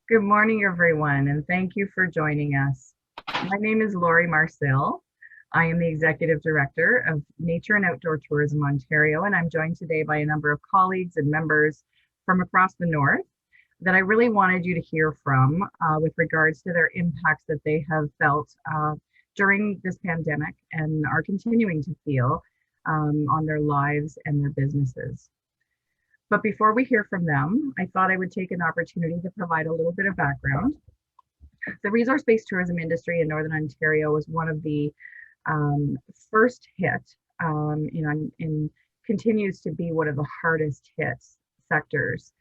Good morning, everyone, and thank you for joining us. My name is Laurie Marcil. I am the Executive Director of Nature and Outdoor Tourism Ontario, and I'm joined today by a number of colleagues and members from across the North that I really wanted you to hear from with regards to their impacts that they have felt during this pandemic and are continuing to feel on their lives and their businesses. But before we hear from them, I thought I would take an opportunity to provide a little bit of background. The resource-based tourism industry in Northern Ontario was one of the first hit, and continues to be one of the hardest hit sectors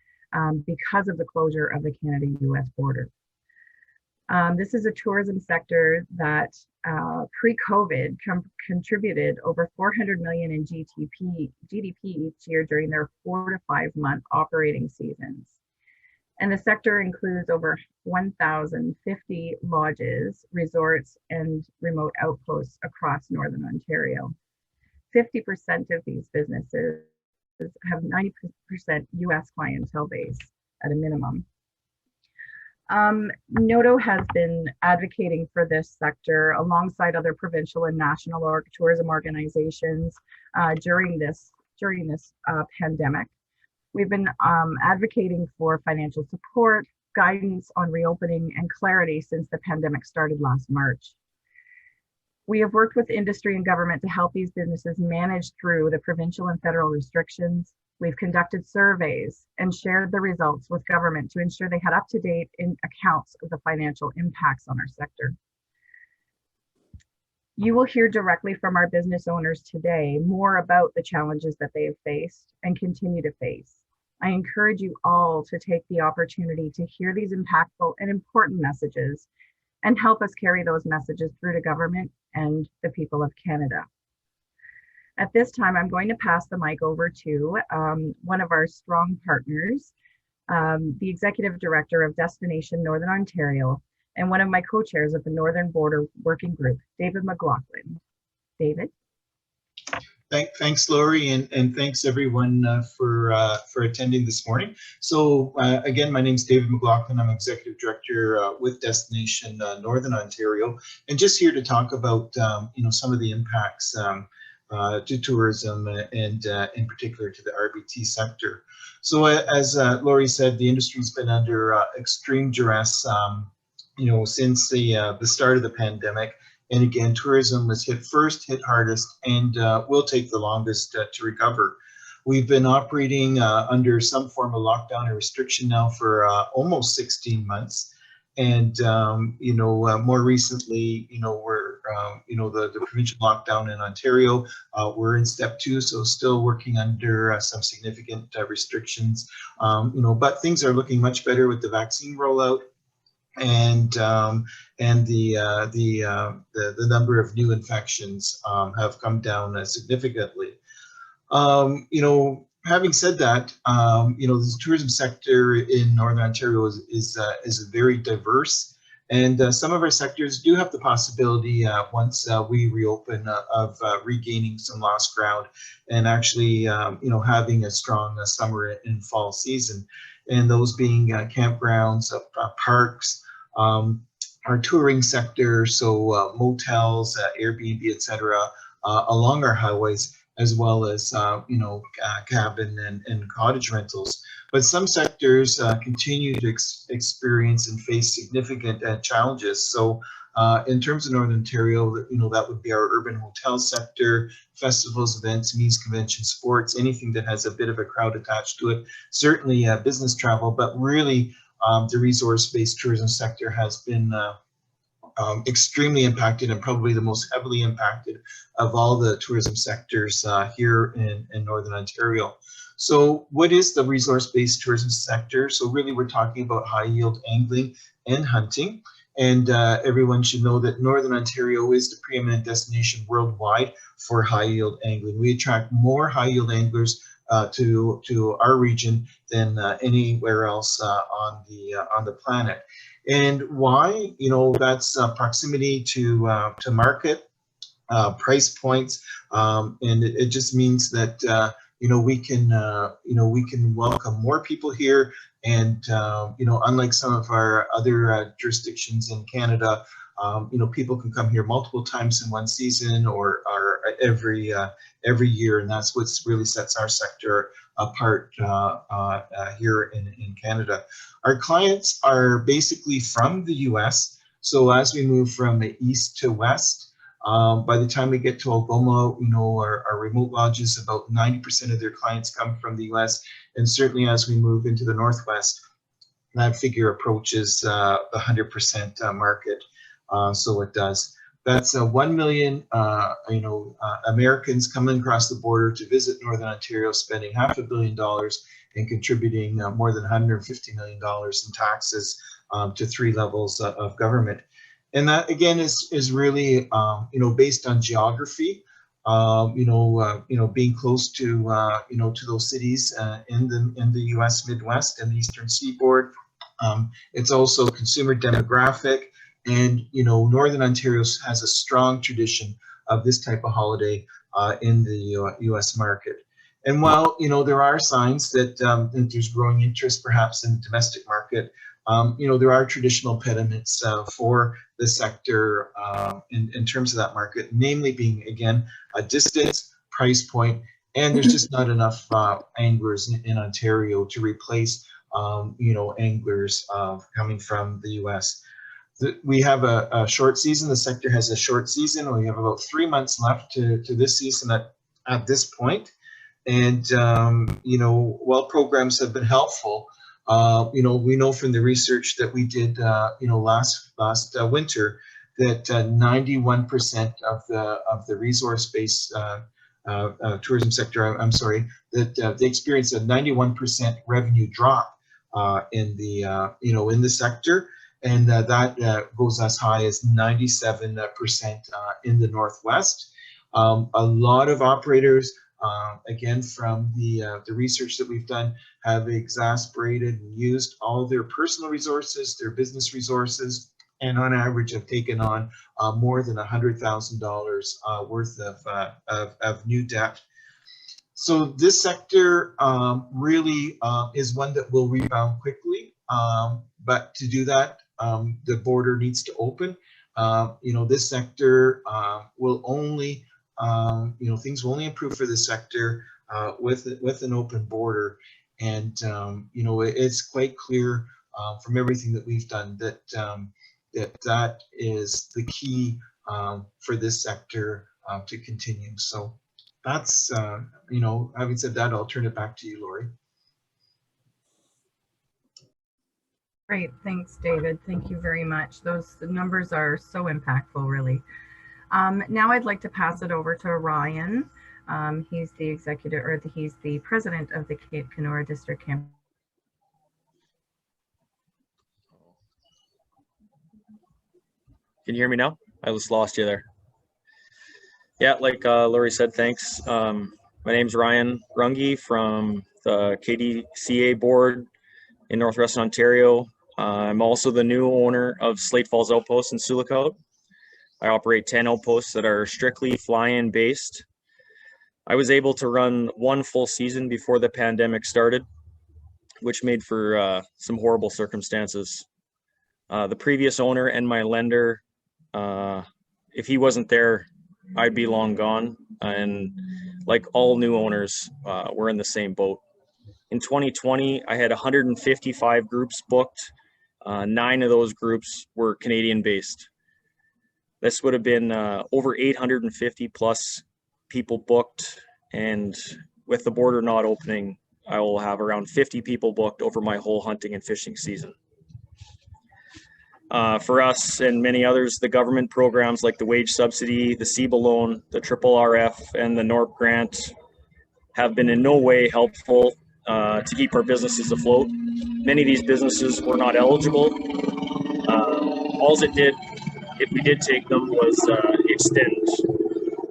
because of the closure of the Canada-US border. This is a tourism sector that pre-COVID contributed over 400 million in GDP each year during their 4 to 5 month operating seasons. And the sector includes over 1,050 lodges, resorts, and remote outposts across Northern Ontario. 50% of these businesses have 90% US clientele base at a minimum. NOTO has been advocating for this sector alongside other provincial and national tourism organizations during this pandemic. We've been advocating for financial support, guidance on reopening, and clarity since the pandemic started last March. We have worked with industry and government to help these businesses manage through the provincial and federal restrictions. We've conducted surveys and shared the results with government to ensure they had up-to-date accounts of the financial impacts on our sector. You will hear directly from our business owners today more about the challenges that they have faced and continue to face. I encourage you all to take the opportunity to hear these impactful and important messages and help us carry those messages through to government and the people of Canada. At this time, I'm going to pass the mic over to one of our strong partners, the Executive Director of Destination Northern Ontario, and one of my co-chairs of the Northern Border Working Group, David MacLachlan. David? Thanks, Laurie, and thanks everyone for attending this morning. So again, my name is David MacLachlan. I'm Executive Director with Destination Northern Ontario, and just here to talk about some of the impacts to tourism and in particular to the RBT sector. So as Laurie said, the industry's been under extreme duress, since the start of the pandemic. And again, tourism was hit hardest, and will take the longest to recover. We've been operating under some form of lockdown or restriction now for almost 16 months. And, more recently, we're, the provincial lockdown in Ontario, we're in step 2, so still working under some significant restrictions, but things are looking much better with the vaccine rollout. And the number of new infections have come down significantly. Having said that, the tourism sector in Northern Ontario is very diverse, and some of our sectors do have the possibility once we reopen of regaining some lost ground and actually having a strong summer and fall season, and those being campgrounds, parks, our touring sector, so motels, Airbnb, etc., along our highways, as well as cabin and cottage rentals. But some sectors continue to experience and face significant challenges. So in terms of Northern Ontario, that would be our urban hotel sector, festivals, events, meets, conventions, sports, anything that has a bit of a crowd attached to it. Certainly business travel, but really the resource-based tourism sector has been extremely impacted, and probably the most heavily impacted of all the tourism sectors here in Northern Ontario. So what is the resource-based tourism sector? So really we're talking about high-yield angling and hunting. And everyone should know that Northern Ontario is the preeminent destination worldwide for high-yield angling. We attract more high-yield anglers to our region than anywhere else on the planet. And why? That's proximity to market, price points, and it just means that we can welcome more people here. And, unlike some of our other jurisdictions in Canada, people can come here multiple times in one season or every year. And that's what really sets our sector apart here in Canada. Our clients are basically from the US. So as we move from the east to west, by the time we get to Algoma, our remote lodges, about 90% of their clients come from the US. And certainly as we move into the Northwest, that figure approaches the 100% market. So it does. That's 1 million, Americans coming across the border to visit Northern Ontario, spending $500 million and contributing more than $150 million in taxes to 3 levels of government. And that again is really based on geography. Being close to to those cities in the U.S. Midwest and the Eastern Seaboard. It's also consumer demographic, and Northern Ontario has a strong tradition of this type of holiday in the U.S. market. And while there are signs that there's growing interest perhaps in the domestic market, there are traditional impediments for the sector in terms of that market, namely being, again, a distance, price point, and there's just not enough anglers in Ontario to replace, anglers coming from the U.S. We have a short season. The sector has a short season. We have about 3 months left to this season at this point. And, while programs have been helpful, we know from the research that we did, last winter, that 91% of the resource-based tourism sector, that they experienced a 91% revenue drop in the sector, and that goes as high as 97% in the Northwest. A lot of operators, again, from the research that we've done, have exasperated and used all of their personal resources, their business resources, and on average have taken on more than $100,000 worth of new debt. So this sector really is one that will rebound quickly, but to do that, the border needs to open. This sector will only things will only improve for the sector with an open border. And it's quite clear from everything that we've done that that is the key for this sector to continue. So that's having said that, I'll turn it back to you, Laurie. Great, thanks, David. Thank you very much. Those numbers are so impactful, really. Now I'd like to pass it over to Ryan. He's the executive, or he's the president of the Cape Kenora District Campaign. Can you hear me now? I just lost you there. Yeah, like Laurie said, thanks. My name's Ryan Runge from the KDCA board in Northwestern Ontario. I'm also the new owner of Slate Falls Outpost in Sioux Lookout. I operate 10 outposts that are strictly fly-in based. I was able to run 1 full season before the pandemic started, which made for some horrible circumstances. The previous owner and my lender, if he wasn't there, I'd be long gone. And like all new owners, we're in the same boat. In 2020, I had 155 groups booked. 9 of those groups were Canadian based. This would have been over 850 plus people booked. And with the border not opening, I will have around 50 people booked over my whole hunting and fishing season. For us and many others, the government programs like the wage subsidy, the CEBA loan, the RRF, and the NORP grant have been in no way helpful to keep our businesses afloat. Many of these businesses were not eligible. All it did, if we did take them, was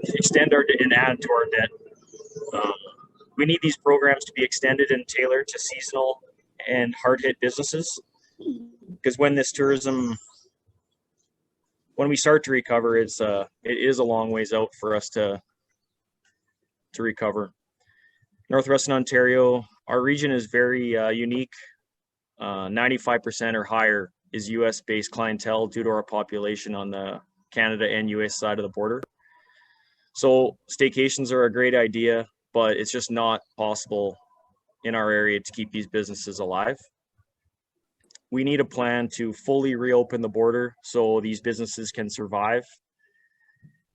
extend our and add to our debt. We need these programs to be extended and tailored to seasonal and hard-hit businesses, because when this tourism, when we start to recover, it is a long ways out for us to recover. Northwestern Ontario, our region is very unique. 95% or higher is US-based clientele due to our population on the Canada and US side of the border. So staycations are a great idea, but it's just not possible in our area to keep these businesses alive. We need a plan to fully reopen the border so these businesses can survive.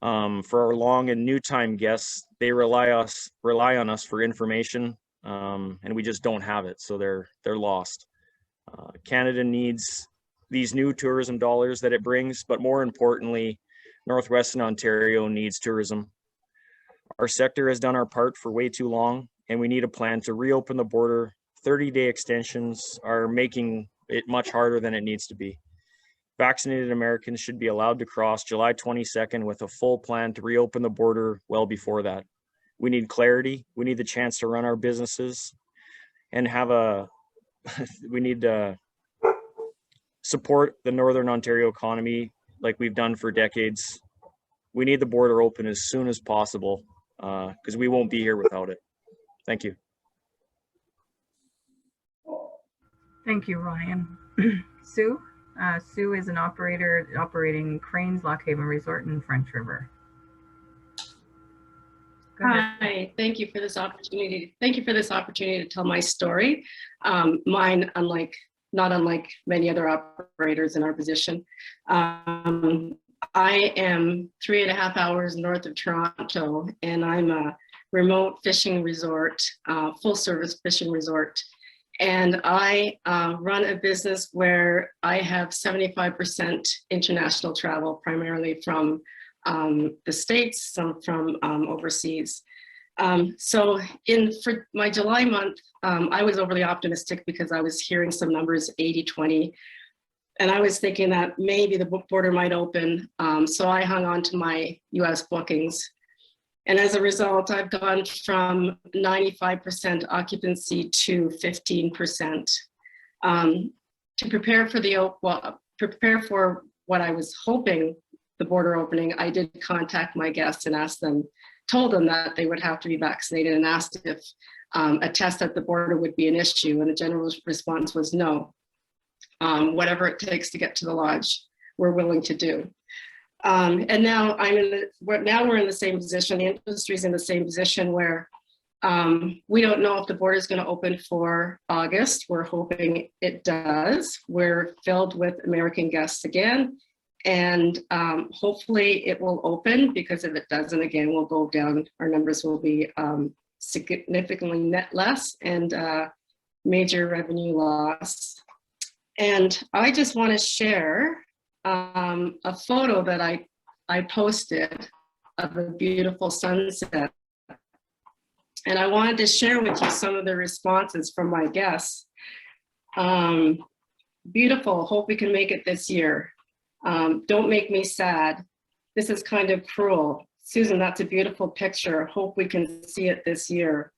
For our long and new time guests, they rely on us for information, and we just don't have it, so they're lost. Canada needs these new tourism dollars that it brings, but more importantly, Northwestern Ontario needs tourism. Our sector has done our part for way too long, and we need a plan to reopen the border. 30-day extensions are making it much harder than it needs to be. Vaccinated Americans should be allowed to cross July 22nd with a full plan to reopen the border well before that. We need clarity. We need the chance to run our businesses and we need to support the Northern Ontario economy like we've done for decades. We need the border open as soon as possible because we won't be here without it. Thank you. Thank you, Ryan. Sue? Sue is an operator operating Cranes Lock Haven Resort in French River. Hi, thank you for this opportunity. Thank you for this opportunity to tell my story. Mine, not unlike many other operators in our position. I am 3.5 hours north of Toronto, and I'm a remote fishing resort, full service fishing resort. And I run a business where I have 75% international travel, primarily from the States, some from overseas. So for my July month, I was overly optimistic because I was hearing some numbers, 80-20, and I was thinking that maybe the border might open. So I hung on to my US bookings. And as a result, I've gone from 95% occupancy to 15%. To prepare for what I was hoping the border opening, I did contact my guests and told them that they would have to be vaccinated and asked if a test at the border would be an issue. And the general response was no. Whatever it takes to get to the lodge, we're willing to do. And now we're in the same position. The industry's in the same position where we don't know if the border is going to open for August. We're hoping it does. We're filled with American guests again, and hopefully it will open, because if it doesn't, again, we'll go down. Our numbers will be significantly net less and major revenue loss. And I just want to share a photo that I posted of a beautiful sunset. And I wanted to share with you some of the responses from my guests. Beautiful, hope we can make it this year. Don't make me sad. This is kind of cruel. Susan, that's a beautiful picture. Hope we can see it this year.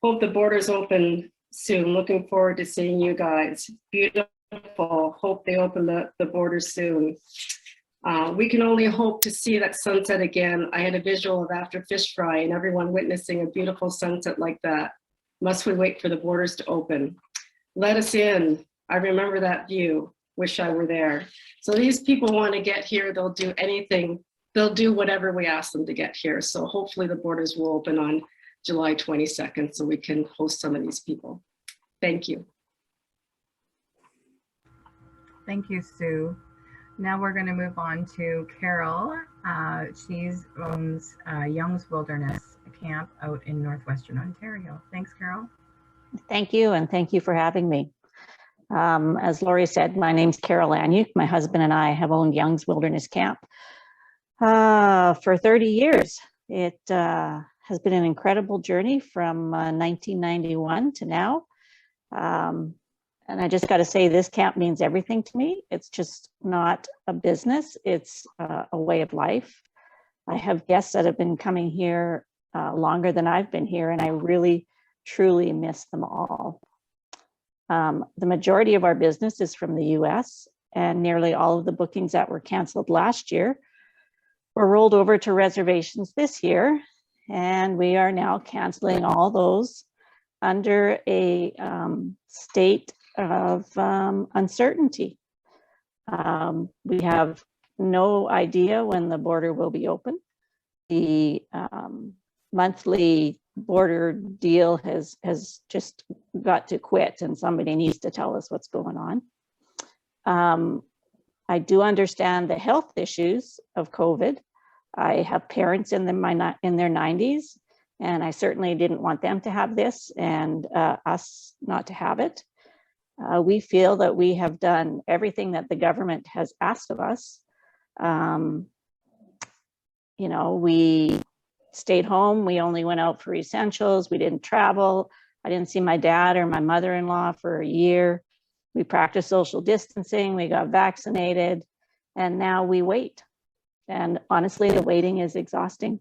Hope the borders open soon. Looking forward to seeing you guys. Beautiful. Hope they open the border soon. We can only hope to see that sunset again. I had a visual of after fish fry and everyone witnessing a beautiful sunset like that. Must we wait for the borders to open? Let us in. I remember that view. Wish I were there. So these people want to get here. They'll do anything. They'll do whatever we ask them to get here. So hopefully the borders will open on July 22nd so we can host some of these people. Thank you. Thank you, Sue. Now we're going to move on to Carol. She owns Young's Wilderness Camp out in Northwestern Ontario. Thanks, Carol. Thank you, and thank you for having me. As Laurie said, my name's Carol Annick. My husband and I have owned Young's Wilderness Camp for 30 years. It has been an incredible journey from 1991 to now. And I just got to say, this camp means everything to me. It's just not a business. It's a way of life. I have guests that have been coming here longer than I've been here, and I really, truly miss them all. The majority of our business is from the US, and nearly all of the bookings that were canceled last year were rolled over to reservations this year. and we are now canceling all those under a state of uncertainty. We have no idea when the border will be open. The monthly border deal has just got to quit, and somebody needs to tell us what's going on. I do understand the health issues of COVID. I have parents in their 90s, and I certainly didn't want them to have this and us not to have it. We feel that we have done everything that the government has asked of us. You know, we stayed home. We only went out for essentials. We didn't travel. I didn't see my dad or my mother-in-law for a year. We practiced social distancing. We got vaccinated, and now we wait. And honestly, the waiting is exhausting.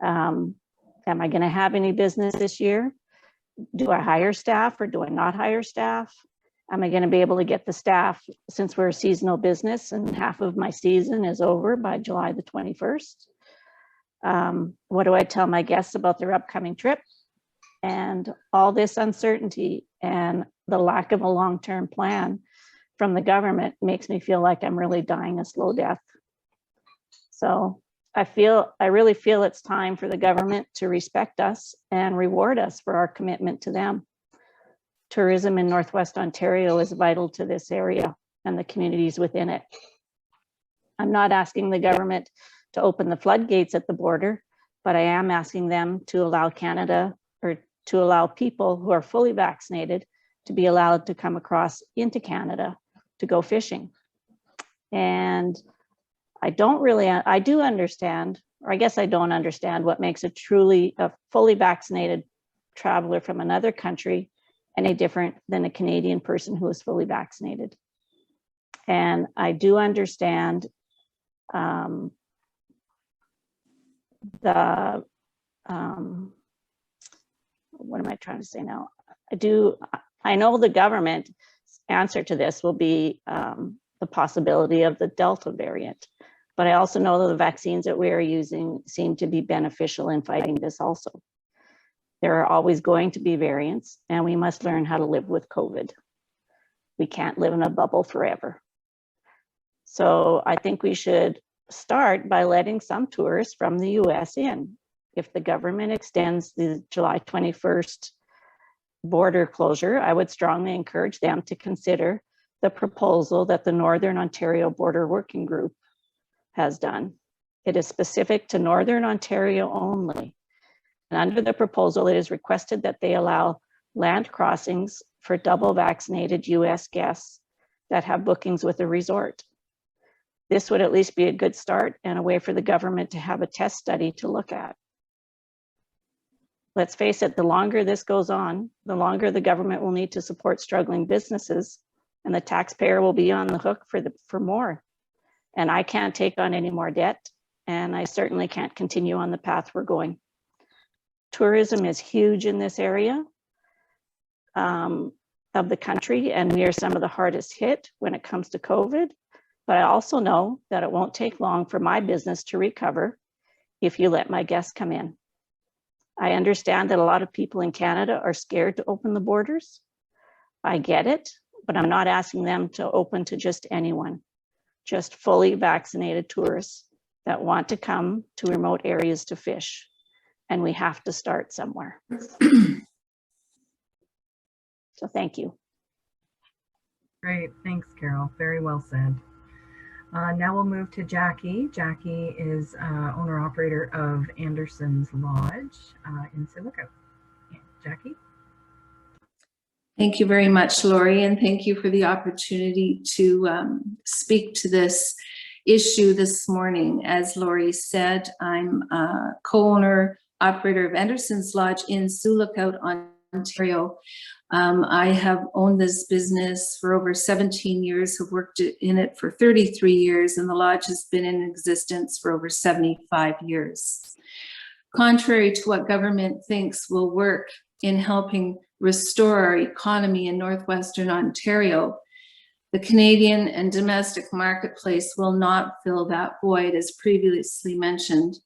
Am I going to have any business this year? Do I hire staff or do I not hire staff? Am I going to be able to get the staff, since we're a seasonal business and half of my season is over by July the 21st? What do I tell my guests about their upcoming trip? And all this uncertainty and the lack of a long-term plan from the government makes me feel like I'm really dying a slow death. So I really feel it's time for the government to respect us and reward us for our commitment to them. Tourism in Northwest Ontario is vital to this area and the communities within it. I'm not asking the government to open the floodgates at the border, but I am asking them to allow Canada, or to allow people who are fully vaccinated to be allowed to come across into Canada to go fishing. And I do understand, or I guess I don't understand what makes a fully vaccinated traveler from another country any different than a Canadian person who is fully vaccinated. And I do understand what am I trying to say now? I know the government's answer to this will be the possibility of the Delta variant, but I also know that the vaccines that we are using seem to be beneficial in fighting this also. There are always going to be variants, and we must learn how to live with COVID. We can't live in a bubble forever. So I think we should start by letting some tourists from the US in. If the government extends the July 21st border closure, I would strongly encourage them to consider the proposal that the Northern Ontario Border Working Group has done. It is specific to Northern Ontario only. And under the proposal, it is requested that they allow land crossings for double vaccinated US guests that have bookings with a resort. This would at least be a good start and a way for the government to have a test study to look at. Let's face it, the longer this goes on, the longer the government will need to support struggling businesses, and the taxpayer will be on the hook for more. And I can't take on any more debt, and I certainly can't continue on the path we're going. Tourism is huge in this area of the country, and we are some of the hardest hit when it comes to COVID. But I also know that it won't take long for my business to recover if you let my guests come in. I understand that a lot of people in Canada are scared to open the borders. I get it, but I'm not asking them to open to just anyone, just fully vaccinated tourists that want to come to remote areas to fish. And we have to start somewhere. So thank you. Great, thanks, Carol. Very well said. Now we'll move to Jackie. Jackie is owner-operator of Anderson's Lodge in Silico. Jackie? Thank you very much, Laurie, and thank you for the opportunity to speak to this issue this morning. As Laurie said, I'm a co-owner operator of Anderson's Lodge in Sioux Lookout, Ontario. I have owned this business for over 17 years, have worked in it for 33 years, and the lodge has been in existence for over 75 years. Contrary to what government thinks will work in helping restore our economy in Northwestern Ontario, the Canadian and domestic marketplace will not fill that void, as previously mentioned.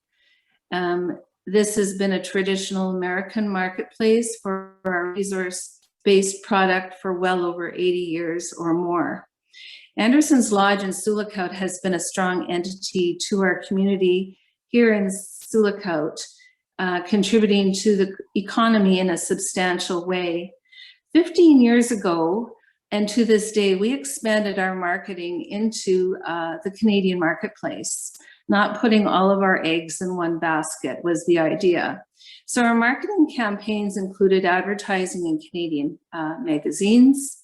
This has been a traditional American marketplace for our resource-based product for well over 80 years or more. Anderson's Lodge in Sioux Lookout has been a strong entity to our community here in Sioux Lookout, contributing to the economy in a substantial way. 15 years ago, and to this day, we expanded our marketing into the Canadian marketplace. Not putting all of our eggs in one basket was the idea. So our marketing campaigns included advertising in Canadian magazines,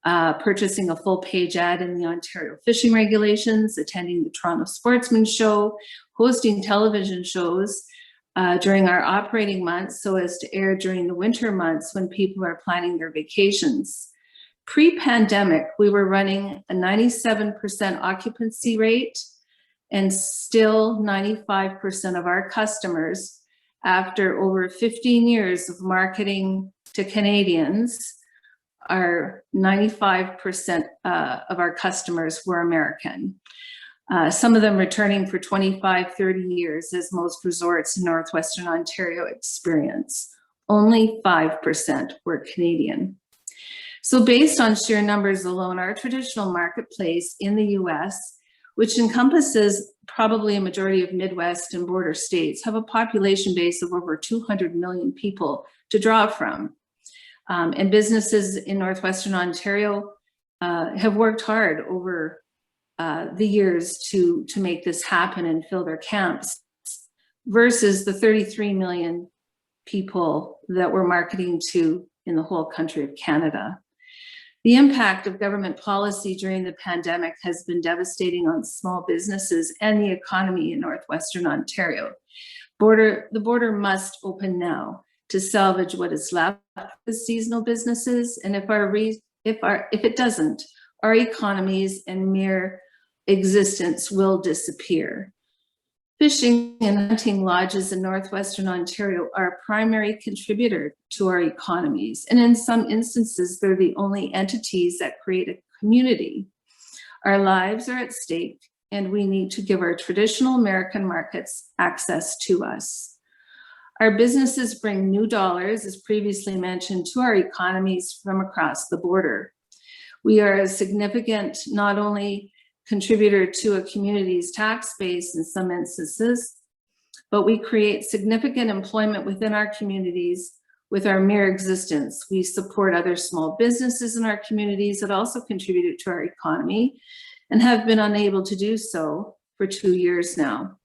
purchasing a full page ad in the Ontario fishing regulations, attending the Toronto Sportsman Show, hosting television shows during our operating months so as to air during the winter months when people are planning their vacations. Pre-pandemic, we were running a 97% occupancy rate, and still 95% of our customers, after over 15 years of marketing to Canadians, are 95% of our customers were American. Some of them returning for 25, 30 years, as most resorts in Northwestern Ontario experience. Only 5% were Canadian. So based on sheer numbers alone, our traditional marketplace in the US, which encompasses probably a majority of Midwest and border states, have a population base of over 200 million people to draw from. And businesses in Northwestern Ontario have worked hard over the years to make this happen and fill their camps, versus the 33 million people that we're marketing to in the whole country of Canada. The impact of government policy during the pandemic has been devastating on small businesses and the economy in Northwestern Ontario. The border must open now to salvage what is left of seasonal businesses, and if it doesn't, our economies and mere existence will disappear. Fishing and hunting lodges in Northwestern Ontario are a primary contributor to our economies, and in some instances, they're the only entities that create a community. Our lives are at stake, and we need to give our traditional American markets access to us. Our businesses bring new dollars, as previously mentioned, to our economies from across the border. We are a significant, not only contributor to a community's tax base in some instances, but we create significant employment within our communities with our mere existence. We support other small businesses in our communities that also contribute to our economy and have been unable to do so for 2 years now.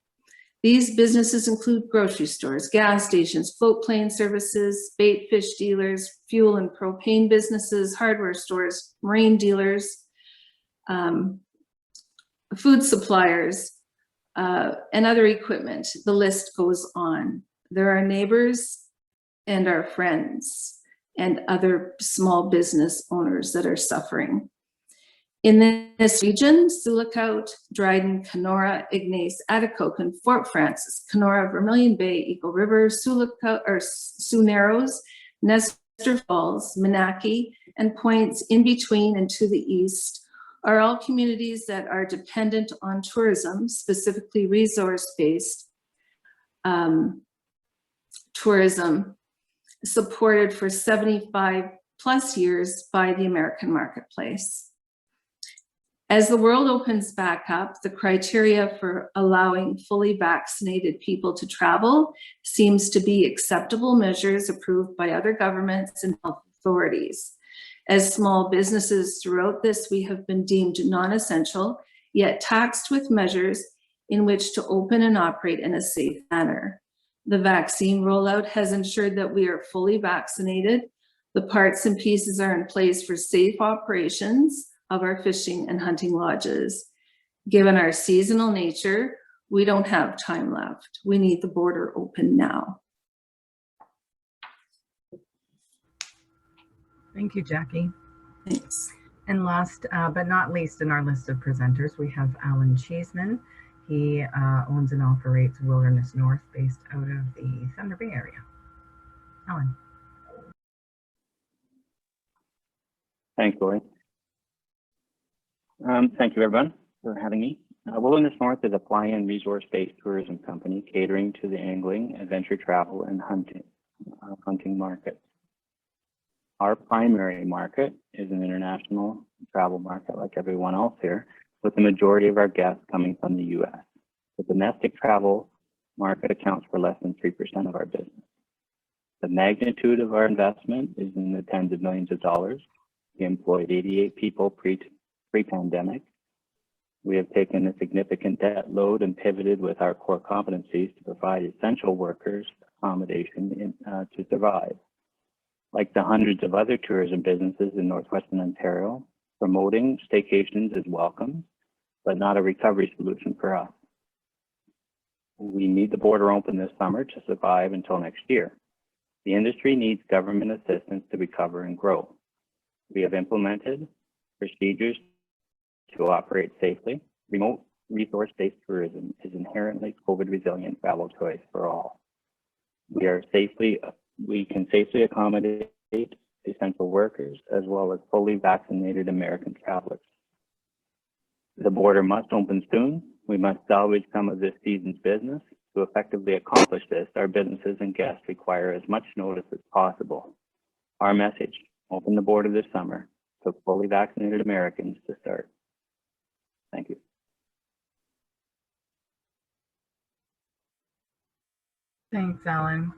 These businesses include grocery stores, gas stations, float plane services, bait fish dealers, fuel and propane businesses, hardware stores, marine dealers, food suppliers, and other equipment. The list goes on. There are neighbors and our friends and other small business owners that are suffering. In this region, Sioux Lookout, Dryden, Kenora, Ignace, Atikokan, Fort Francis, Kenora, Vermilion Bay, Eagle River, Sioux Narrows, Nestor Falls, Menaki, and points in between and to the east are all communities that are dependent on tourism, specifically resource-based tourism, supported for 75 plus years by the American marketplace. As the world opens back up, the criteria for allowing fully vaccinated people to travel seems to be acceptable measures approved by other governments and health authorities. As small businesses throughout this, we have been deemed non-essential, yet taxed with measures in which to open and operate in a safe manner. The vaccine rollout has ensured that we are fully vaccinated. The parts and pieces are in place for safe operations of our fishing and hunting lodges. Given our seasonal nature, we don't have time left. We need the border open now. Thank you, Jackie. Thanks. And last but not least in our list of presenters, we have Alan Cheeseman. He owns and operates Wilderness North, based out of the Thunder Bay area. Alan. Thanks, Laurie. Thank you, everyone, for having me. Wilderness North is a fly-in resource-based tourism company catering to the angling, adventure travel, and hunting markets. Our primary market is an international travel market like everyone else here, with the majority of our guests coming from the US. The domestic travel market accounts for less than 3% of our business. The magnitude of our investment is in the tens of millions of dollars. We employed 88 people pre-pandemic. We have taken a significant debt load and pivoted with our core competencies to provide essential workers accommodation to survive. Like the hundreds of other tourism businesses in Northwestern Ontario, promoting staycations is welcome, but not a recovery solution for us. We need the border open this summer to survive until next year. The industry needs government assistance to recover and grow. We have implemented procedures to operate safely. Remote resource-based tourism is inherently COVID-resilient travel choice for all. We can safely accommodate essential workers as well as fully vaccinated American travelers. The border must open soon. We must salvage some of this season's business. To effectively accomplish this, our businesses and guests require as much notice as possible. Our message, open the border this summer, took fully vaccinated Americans to start. Thank you. Thanks, Alan.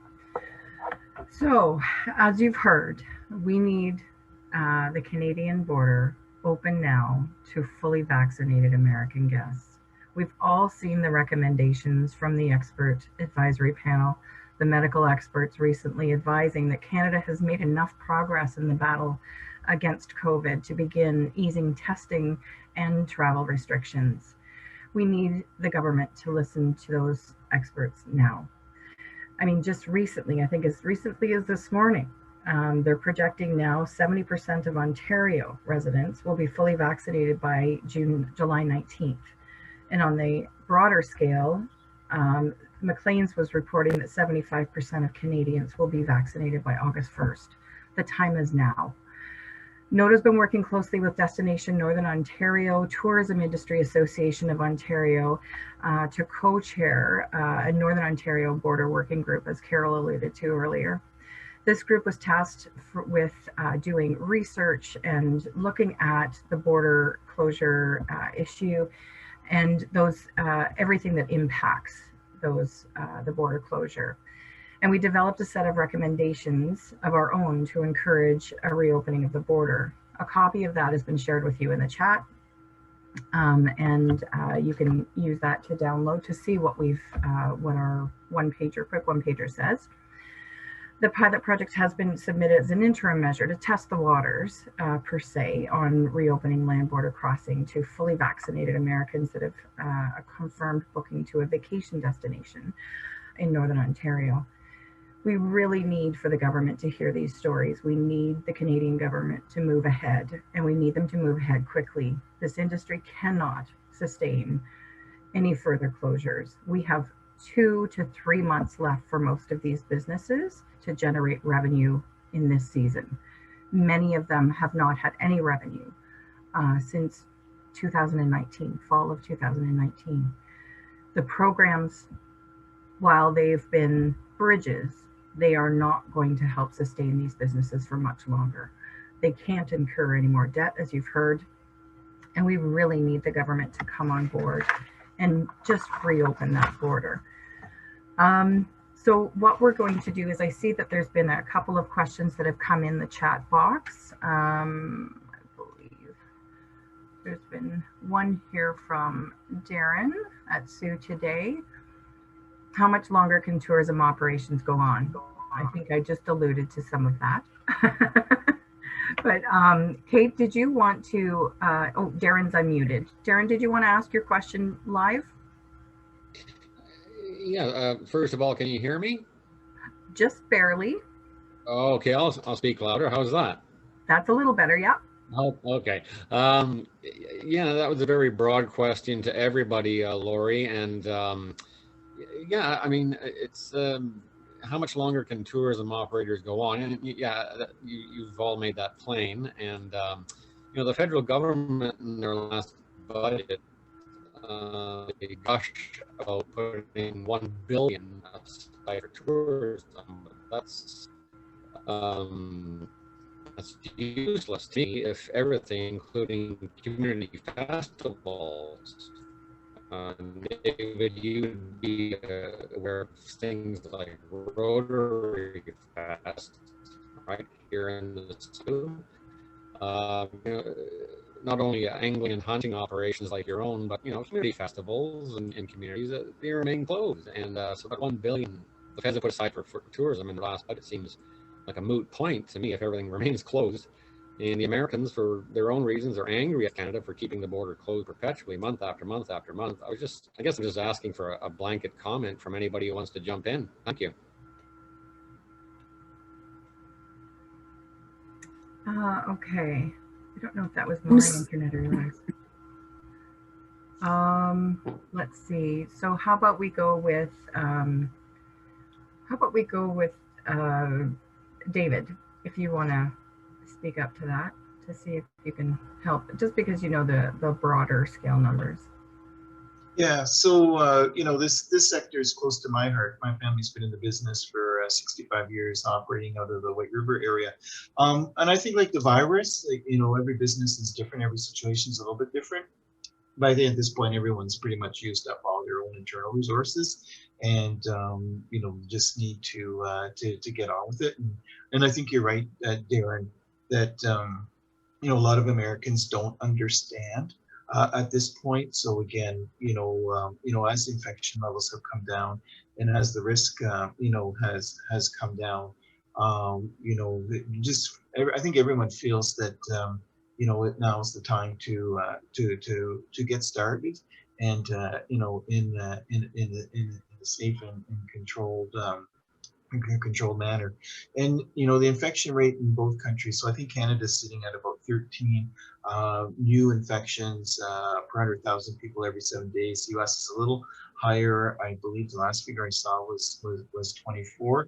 So, as you've heard, we need the Canadian border open now to fully vaccinated American guests. We've all seen the recommendations from the expert advisory panel, the medical experts recently advising that Canada has made enough progress in the battle against COVID to begin easing testing and travel restrictions. We need the government to listen to those experts now. I mean, just recently, I think as recently as this morning, they're projecting now 70% of Ontario residents will be fully vaccinated by July 19th. And on the broader scale, Maclean's was reporting that 75% of Canadians will be vaccinated by August 1st. The time is now. NOTO has been working closely with Destination Northern Ontario, Tourism Industry Association of Ontario, to co-chair a Northern Ontario border working group, as Carol alluded to earlier. This group was tasked with doing research and looking at the border closure issue and those everything that impacts those the border closure. And we developed a set of recommendations of our own to encourage a reopening of the border. A copy of that has been shared with you in the chat, and you can use that to download to see what what our quick one pager says. The pilot project has been submitted as an interim measure to test the waters, per se, on reopening land border crossing to fully vaccinated Americans that have a confirmed booking to a vacation destination in Northern Ontario. We really need for the government to hear these stories. We need the Canadian government to move ahead, and we need them to move ahead quickly. This industry cannot sustain any further closures. We have 2 to 3 months left for most of these businesses to generate revenue in this season. Many of them have not had any revenue since 2019, fall of 2019. The programs, while they've been bridges, they are not going to help sustain these businesses for much longer. They can't incur any more debt, as you've heard, and we really need the government to come on board and just reopen that border. So what we're going to do is, I see that there's been a couple of questions that have come in the chat box. I believe there's been one here from Darren at Sioux Today. How much longer can tourism operations go on? I think I just alluded to some of that. But Kate, did you want to, oh, Darren's unmuted. Darren, did you want to ask your question live? Yeah, first of all, can you hear me? Just barely. Okay, I'll speak louder. How's that? That's a little better, yeah. Oh, okay. Yeah, that was a very broad question to everybody, Laurie. And yeah, I mean, it's how much longer can tourism operators go on? And yeah, you've all made that plain. And you know, the federal government in their last budget they gush about putting 1 billion aside for tourism. That's useless to me if everything, including community festivals. David, you'd be aware of things like Rotary Fest, right here in the zoo. Not only angling and hunting operations like your own, but community festivals and communities they remain closed. And so that 1 billion the feds have put aside for tourism in the last budget seems like a moot point to me if everything remains closed. And the Americans, for their own reasons, are angry at Canada for keeping the border closed perpetually, month after month after month. I guess I'm just asking for a blanket comment from anybody who wants to jump in. Thank you. Okay. I don't know if that was my internet or yours. Let's see. So how about we go with David, if you want to speak up to that, to see if you can help, just because you know the broader scale numbers. Yeah, so this sector is close to my heart. My family's been in the business for 65 years, operating out of the White River area, and I think like the virus, every business is different, every situation is a little bit different. But I think at this point, everyone's pretty much used up all their own internal resources, and just need to get on with it. And I think you're right, Darren, that a lot of Americans don't understand at this point. So again, as infection levels have come down, and as the risk has come down, I think everyone feels that now is the time to get started, and in a safe and controlled manner. And the infection rate in both countries, so I think Canada's sitting at about 13 new infections per 100,000 people every 7 days. The US is a little higher. I believe the last figure I saw was 24,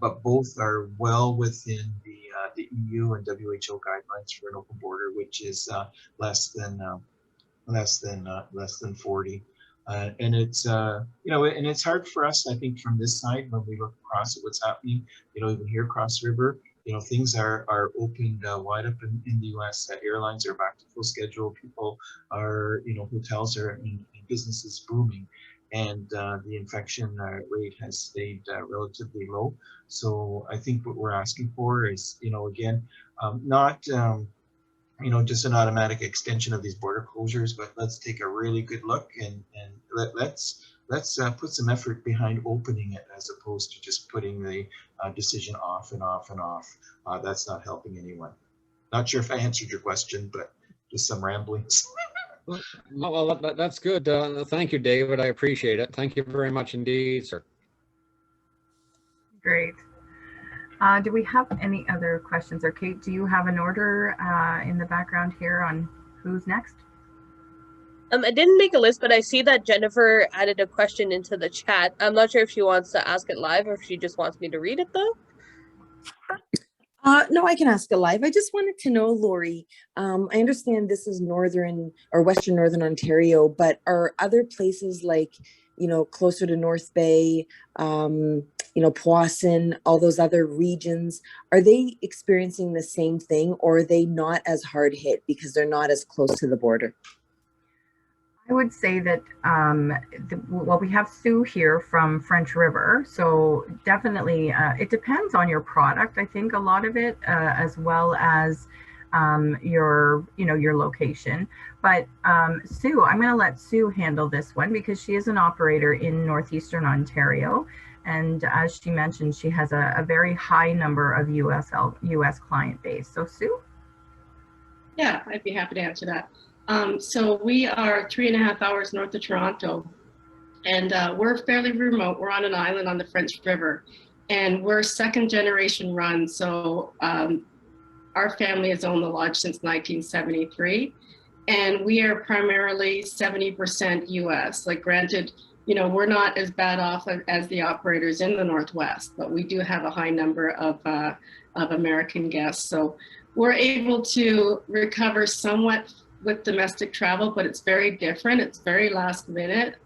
but both are well within the EU and WHO guidelines for an open border, which is less than 40. And it's and it's hard for us, I think, from this side when we look across at what's happening. Even here across the river, things are opened wide up in the US. Airlines are back to full schedule. People are, hotels are in businesses booming, and the infection rate has stayed relatively low. So I think what we're asking for is, again, not just an automatic extension of these border closures, but let's take a really good look and let's put some effort behind opening it, as opposed to just putting the decision off and off and off. That's not helping anyone. Not sure if I answered your question, but just some ramblings. Well, that's good. Thank you, David. I appreciate it. Thank you very much indeed, sir. Great. Do we have any other questions? Or Kate, do you have an order in the background here on who's next? I didn't make a list, but I see that Jennifer added a question into the chat. I'm not sure if she wants to ask it live or if she just wants me to read it, though. No, I can ask it live. I just wanted to know, Laurie, I understand this is northern or western northern Ontario, but are other places like, closer to North Bay, Poisson, all those other regions, are they experiencing the same thing, or are they not as hard hit because they're not as close to the border? I would say that, we have Sue here from French River, so definitely it depends on your product, I think, a lot of it, as well as your location. But Sue, I'm going to let Sue handle this one because she is an operator in northeastern Ontario. And as she mentioned, she has a very high number of US client base. So Sue? Yeah, I'd be happy to answer that. So we are 3.5 hours north of Toronto, and we're fairly remote. We're on an island on the French River, and we're second generation run. So our family has owned the lodge since 1973, and we are primarily 70% US. Like, granted, we're not as bad off as the operators in the Northwest, but we do have a high number of American guests. So we're able to recover somewhat with domestic travel, but it's very different. It's very last minute.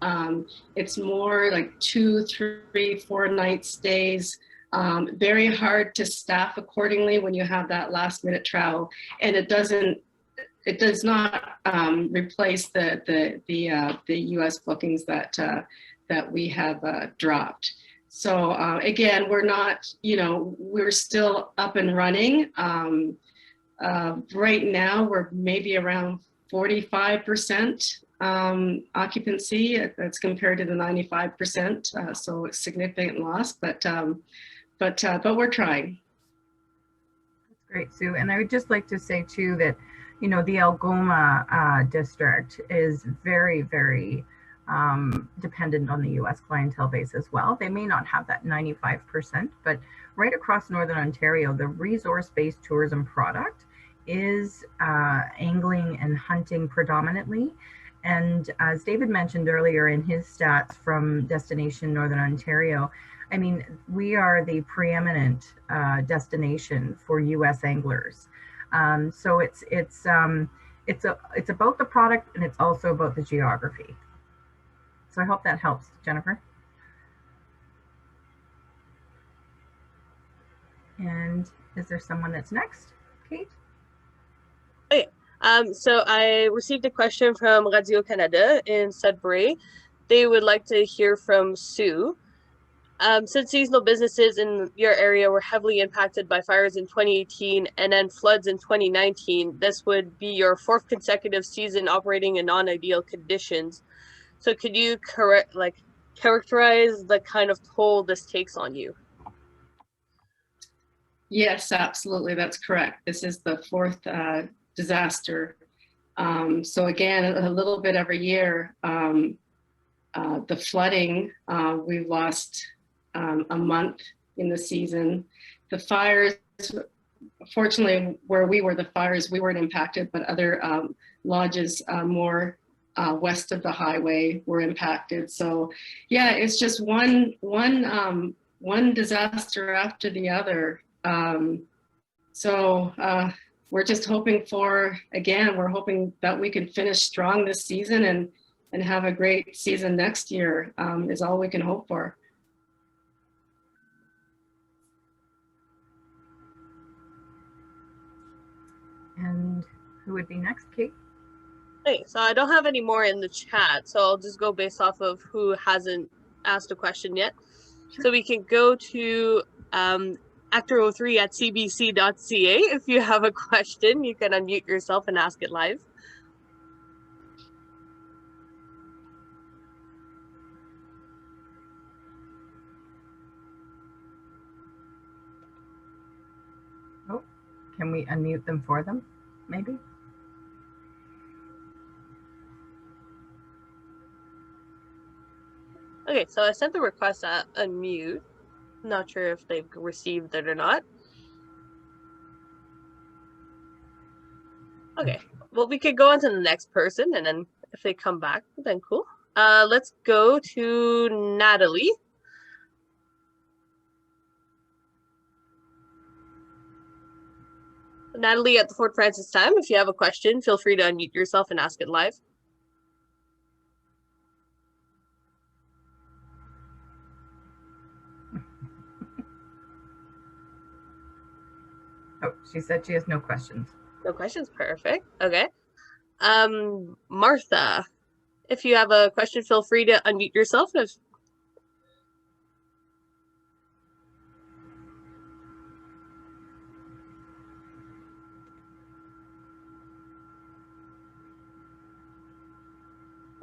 It's more like 2, 3, 4 night stays. Very hard to staff accordingly when you have that last minute travel, and it does not replace the U.S. bookings that we have dropped. So again, we're not, we're still up and running. Right now, we're maybe around 45% occupancy. That's compared to the 95%. So it's significant loss, but we're trying. That's great, Sue. And I would just like to say too that, the Algoma district is very, very dependent on the U.S. clientele base as well. They may not have that 95%, but right across Northern Ontario, the resource-based tourism product is angling and hunting predominantly. And as David mentioned earlier in his stats from Destination Northern Ontario, I mean, we are the preeminent destination for U.S. anglers. So it's about the product, and it's also about the geography. So I hope that helps, Jennifer. And is there someone that's next? Kate? Okay. So I received a question from Radio Canada in Sudbury. They would like to hear from Sue. Since seasonal businesses in your area were heavily impacted by fires in 2018 and then floods in 2019, this would be your 4th consecutive season operating in non-ideal conditions. So could you characterize the kind of toll this takes on you? Yes, absolutely. That's correct. This is the 4th disaster. So again, a little bit every year. The flooding, we've lost a month in the season. The fires, fortunately, where we were, the fires, we weren't impacted, but other lodges more west of the highway were impacted. So yeah, it's just one disaster after the other. We're just hoping we're hoping that we can finish strong this season and have a great season next year, is all we can hope for. And who would be next, Kate? Okay, so I don't have any more in the chat, so I'll just go based off of who hasn't asked a question yet. Sure. So we can go to actor03@cbc.ca. If you have a question, you can unmute yourself and ask it live. Oh, can we unmute them for them, maybe? Okay, so I sent the request to unmute. Not sure if they've received it or not. Okay, well, we could go on to the next person, and then if they come back, then cool. Let's go to Natalie. Natalie at the Fort Francis time, if you have a question, feel free to unmute yourself and ask it live. Oh, she said she has no questions. No questions, perfect. Okay. Martha, if you have a question, feel free to unmute yourself.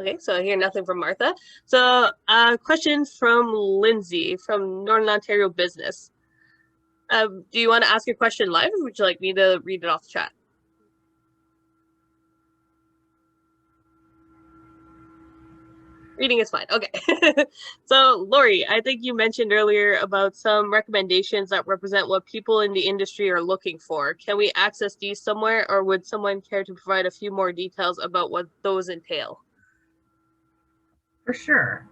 Okay, so I hear nothing from Martha. So question from Lindsay from Northern Ontario Business. Do you want to ask your question live, or would you like me to read it off the chat? Reading is fine. Okay. So Laurie, I think you mentioned earlier about some recommendations that represent what people in the industry are looking for. Can we access these somewhere, or would someone care to provide a few more details about what those entail? For sure.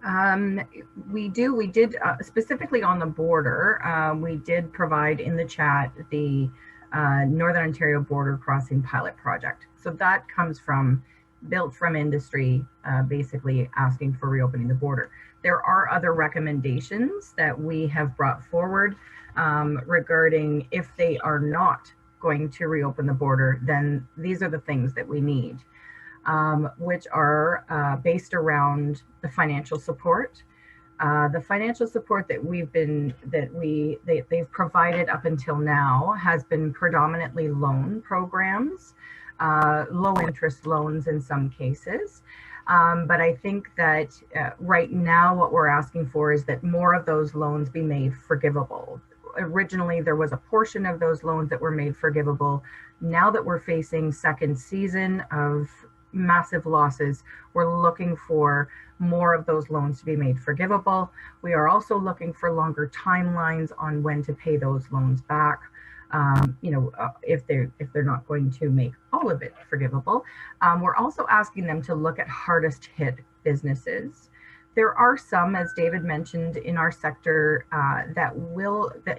We did specifically on the border, we did provide in the chat the Northern Ontario Border Crossing Pilot Project. So that comes from, built from industry, basically asking for reopening the border. There are other recommendations that we have brought forward regarding if they are not going to reopen the border, then these are the things that we need, which are based around the financial support. The financial support that they've provided up until now has been predominantly loan programs, low interest loans in some cases. But I think that right now what we're asking for is that more of those loans be made forgivable. Originally, there was a portion of those loans that were made forgivable. Now that we're facing second season of massive losses, we're looking for more of those loans to be made forgivable. We are also looking for longer timelines on when to pay those loans back. If they're not going to make all of it forgivable. We're also asking them to look at hardest hit businesses. There are some, as David mentioned, in our sector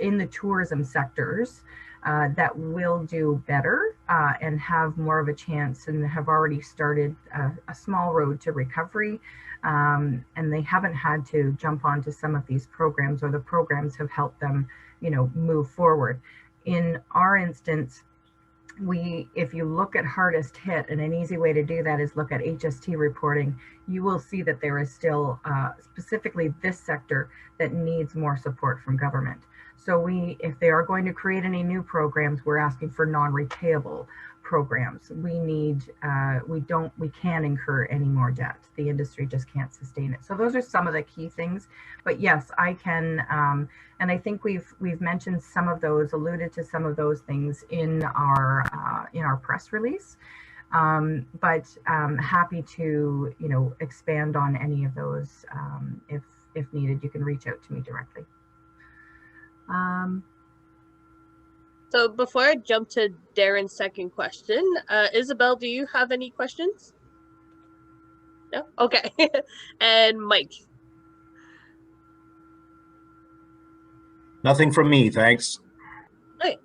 in the tourism sectors that will do better and have more of a chance and have already started a small road to recovery. And they haven't had to jump onto some of these programs, or the programs have helped them, move forward. In our instance, if you look at hardest hit, and an easy way to do that is look at HST reporting, you will see that there is still specifically this sector that needs more support from government. So if they are going to create any new programs, we're asking for non-repayable programs. We can't incur any more debt. The industry just can't sustain it. So those are some of the key things. But yes, I can, and I think we've mentioned some of those, alluded to some of those things in our press release. But happy to expand on any of those if needed. You can reach out to me directly. So before I jump to Darren's second question, Isabel, do you have any questions? No? Okay. And Mike? Nothing from me, thanks. Okay.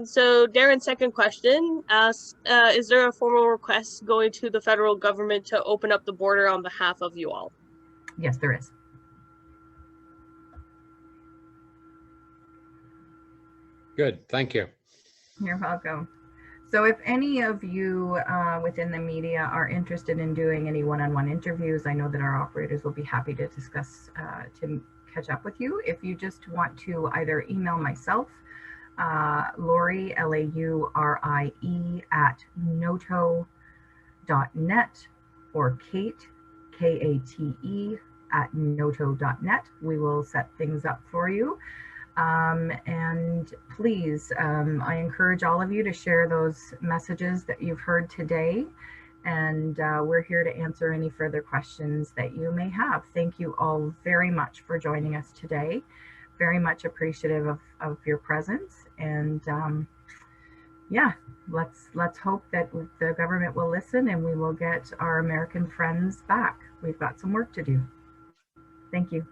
So Darren's second question asks, is there a formal request going to the federal government to open up the border on behalf of you all? Yes, there is. Good, thank you. You're welcome. So if any of you within the media are interested in doing any one-on-one interviews, I know that our operators will be happy to discuss, to catch up with you. If you just want to either email myself, Laurie, Laurie @noto.net, or Kate, Kate @noto.net, we will set things up for you. And please, I encourage all of you to share those messages that you've heard today. And we're here to answer any further questions that you may have. Thank you all very much for joining us today. Very much appreciative of your presence. And yeah, let's hope that the government will listen and we will get our American friends back. We've got some work to do. Thank you.